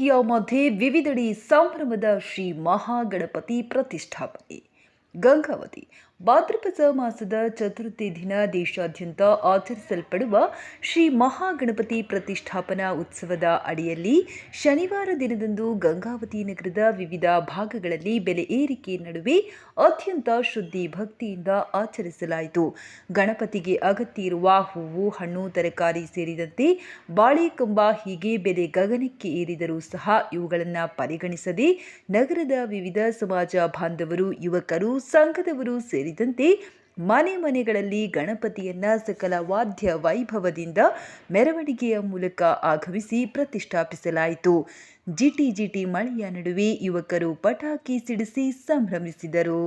ಭಕ್ತಿಯ ಮಧ್ಯೆ ವಿವಿಧೆಡೆ ಸಂಭ್ರಮದ ಶ್ರೀ ಮಹಾಗಣಪತಿ ಪ್ರತಿಷ್ಠಾಪನೆ. ಗಂಗಾವತಿ ಭಾದ್ರಪದ ಮಾಸದ ಚತುರ್ಥಿ ದಿನ ದೇಶಾದ್ಯಂತ ಆಚರಿಸಲ್ಪಡುವ ಶ್ರೀ ಮಹಾಗಣಪತಿ ಪ್ರತಿಷ್ಠಾಪನಾ ಉತ್ಸವದ ಅಡಿಯಲ್ಲಿ ಶನಿವಾರ ದಿನದಂದು ಗಂಗಾವತಿ ನಗರದ ವಿವಿಧ ಭಾಗಗಳಲ್ಲಿ ಬೆಲೆ ಏರಿಕೆ ನಡುವೆ ಅತ್ಯಂತ ಶುದ್ಧಿ ಭಕ್ತಿಯಿಂದ ಆಚರಿಸಲಾಯಿತು. ಗಣಪತಿಗೆ ಅಗತ್ಯ ಇರುವ ಹೂವು, ಹಣ್ಣು, ತರಕಾರಿ ಸೇರಿದಂತೆ ಬಾಳೆಕಂಬ ಹೀಗೆ ಬೆಲೆ ಗಗನಕ್ಕೆ ಏರಿದರೂ ಸಹ ಇವುಗಳನ್ನು ಪರಿಗಣಿಸದೆ ನಗರದ ವಿವಿಧ ಸಮಾಜ ಬಾಂಧವರು, ಯುವಕರು, ಸಂಘದವರು ಸೇರಿದಂತೆ ಮನೆಗಳಲ್ಲಿ ಗಣಪತಿಯನ್ನ ಸಕಲ ವಾದ್ಯ ವೈಭವದಿಂದ ಮೆರವಣಿಗೆಯ ಮೂಲಕ ಆಗಮಿಸಿ ಪ್ರತಿಷ್ಠಾಪಿಸಲಾಯಿತು. ಜಿಟಿ ಮಳೆಯ ನಡುವೆ ಯುವಕರು ಪಟಾಕಿ ಸಿಡಿಸಿ ಸಂಭ್ರಮಿಸಿದರು.